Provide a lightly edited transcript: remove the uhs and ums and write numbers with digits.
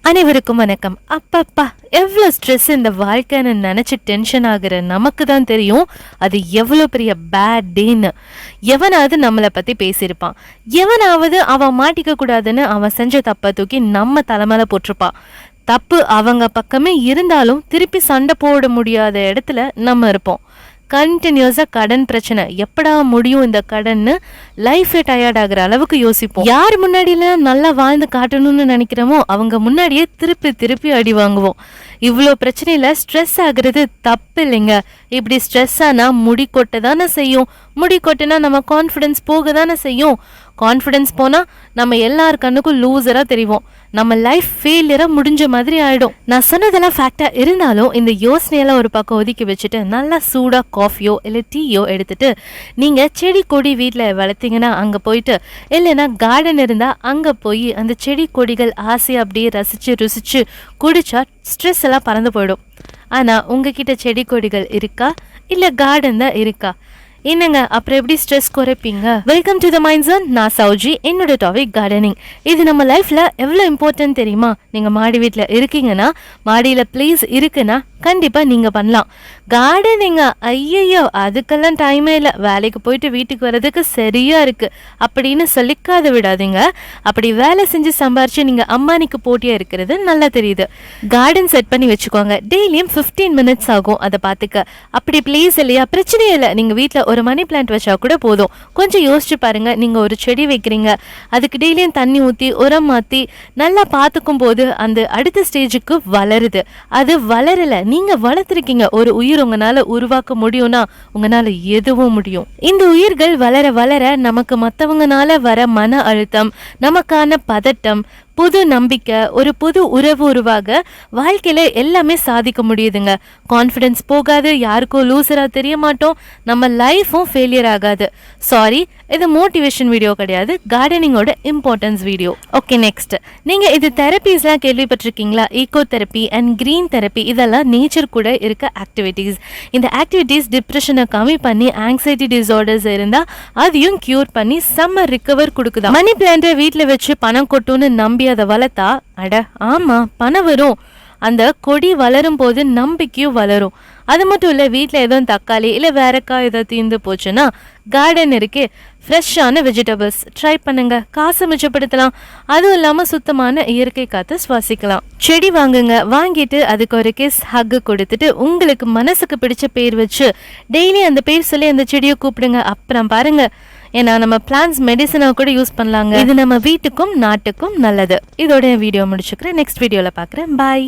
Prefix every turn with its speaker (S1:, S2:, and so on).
S1: அனைவருக்கும் வணக்கம். அப்பப்பா எவ்வளோ ஸ்ட்ரெஸ் இந்த வாழ்க்கைன்னு நினச்சி டென்ஷன் ஆகுற நமக்கு தான் தெரியும் அது எவ்வளோ பெரிய பேட் டேன்னு. எவனாவது நம்மளை பற்றி பேசியிருப்பான், எவனாவது அவன் மாட்டிக்க கூடாதுன்னு அவன் செஞ்ச தப்பை தூக்கி நம்ம தலைமையில போட்டிருப்பான். தப்பு அவங்க பக்கமே இருந்தாலும் திருப்பி சண்டை போட முடியாத இடத்துல நம்ம இருப்போம். கண்டினியூஸாக கடன் பிரச்சனை, எப்படா முடியும் இந்த கடன்னு லைஃபே டயர்ட் ஆகுற அளவுக்கு யோசிப்போம். யார் முன்னாடியெல்லாம் நல்லா வாழ்ந்து காட்டணும்னு நினைக்கிறோமோ அவங்க முன்னாடியே திருப்பி திருப்பி அடி வாங்குவோம். இவ்வளோ பிரச்சனையில் ஸ்ட்ரெஸ் ஆகுறது தப்பு இல்லைங்க. இப்படி ஸ்ட்ரெஸ் ஆனால் முடி கொட்ட தானே செய்யும். முடி கொட்டினா நம்ம கான்ஃபிடென்ஸ் போக தானே செய்யும். கான்ஃபிடென்ஸ் போனால் நம்ம எல்லார் கண்ணுக்கும் லூசராக தெரிவோம். நம்ம லைஃப் ஃபெயிலியராக முடிஞ்ச மாதிரி ஆகிடும். நான் சொன்னதெல்லாம் ஃபேக்டாக இருந்தாலும் இந்த யோசனையெல்லாம் ஒரு பக்கம் ஒதுக்கி வச்சுட்டு நல்லா சூடாக காஃபியோ இல்லை டீயோ எடுத்துட்டு நீங்கள் செடி கொடி வீட்டில் வளர்த்தீங்கன்னா அங்கே போயிட்டு, இல்லைன்னா கார்டன் இருந்தால் அங்கே போய் அந்த செடி கொடிகள் ஆசையை அப்படியே ரசித்து ருசித்து குடிச்சா ஸ்ட்ரெஸ் எல்லாம் பறந்து போயிடும். ஆனால் உங்ககிட்ட செடி கொடிகள் இருக்கா இல்லை கார்டன் தான் இருக்கா? என்னங்க அப்புறம் எப்படி ஸ்ட்ரெஸ் குறைப்பீங்க? Welcome to the mind zone. நான் சௌஜி. என்னோட டாபிக் கார்டனிங். இது நம்ம லைஃப்ல எவ்வளோ இம்பார்ட்டன்ட் தெரியுமா? நீங்கள் மாடி வீட்டில் இருக்கீங்கன்னா, மாடியில் பிளேஸ் இருக்குன்னா கண்டிப்பாக நீங்கள் பண்ணலாம். கார்டனிங்க ஐயையோ அதுக்கெல்லாம் டைமே இல்லை, வேலைக்கு போயிட்டு வீட்டுக்கு வர்றதுக்கு சரியாக இருக்குது அப்படின்னு சொல்லிக்காத விடாதீங்க. அப்படி வேலை செஞ்சு சம்பாரிச்சு நீங்கள் அம்மானிக்கு போட்டியாக இருக்கிறது நல்லா தெரியுது. கார்டன் செட் பண்ணி வச்சுக்கோங்க. டெய்லியும் 15 மினிட்ஸ் ஆகும் அதை பார்த்துக்க. அப்படி பிளேஸ் இல்லையா, பிரச்சனையே இல்லை. நீங்கள் வீட்டில் ஒரு மணி பிளான்ட் வச்சா கூட போதும். கொஞ்சம் யோசிச்சு பாருங்க. நீங்கள் ஒரு செடி வைக்கிறீங்க, அதுக்கு டெய்லியும் தண்ணி ஊற்றி உரம் மாற்றி நல்லா பார்த்துக்கும் போது அந்த அடுத்த ஸ்டேஜுக்கு வளருது. அது வளரலை, நீங்க வளர்த்துருக்கீங்க. ஒரு உயிர் உங்களால உருவாக்க முடியும்னா உங்களால எதுவும் முடியும். இந்த உயிர்கள் வளர வளர நமக்கு மற்றவங்கனால வர மன அழுத்தம், நமக்கான பதட்டம், புது நம்பிக்கை, ஒரு புது உறவு உருவாக வாழ்க்கையில எல்லாமே சாதிக்க முடியுதுங்க. கான்ஃபிடென்ஸ் போகாது, யாருக்கும் லூசரா தெரிய மாட்டோம், நம்ம லைஃபும் ஃபெயிலியர் ஆகாது. சாரி, இது மோட்டிவேஷன் வீடியோ கிடையாது, கார்டனிங்கோட இம்பார்ட்டன்ஸ் வீடியோ. Okay, next. நீங்க இது தெரப்பீஸ்லாம் கேள்விப்பட்டிருக்கீங்களா? Ego therapy and green therapy, இதெல்லாம் நேச்சர் கூட இருக்க ஆக்டிவிட்டீஸ். இந்த ஆக்டிவிட்டீஸ் டிப்ரெஷனை கம்மி பண்ணி ஆங்ஸைட்டி டிசார்டர்ஸ் இருந்தா அதையும் கியூர் பண்ணி செம்ம ரிகவர் கொடுக்குதா. மணி பிளான்ட்டை வீட்டில் வச்சு பணம் கொட்டும்னு நம்பி அதை வளர்த்தா, அட ஆமா பணம் வரும். அந்த கொடி வளரும் போது நம்பிக்கையும் வளரும். அது மட்டும் இல்லை, வீட்டில் எதுவும் தக்காளி இல்லை வேறக்காய் ஏதாவது தீர்ந்து போச்சுன்னா கார்டன் இருக்கே, ஃப்ரெஷ்ஷான வெஜிடபிள்ஸ் ட்ரை பண்ணுங்க, காசு மிச்சப்படுத்தலாம். அதுவும் இல்லாமல் சுத்தமான இயற்கை காற்று சுவாசிக்கலாம். செடி வாங்குங்க, வாங்கிட்டு அதுக்கு ஒரு கிஸ் ஹக் கொடுத்துட்டு உங்களுக்கு மனசுக்கு பிடிச்ச பேர் வச்சு டெய்லி அந்த பேர் சொல்லி அந்த செடியை கூப்பிடுங்க. அப்புறம் பாருங்க, ஏன்னா நம்ம பிளான்ஸ் மெடிசனாக கூட யூஸ் பண்ணலாங்க. இது நம்ம வீட்டுக்கும் நாட்டுக்கும் நல்லது. இதோட வீடியோ முடிச்சுக்கிறேன். நெக்ஸ்ட் வீடியோவில் பார்க்குறேன். பாய்.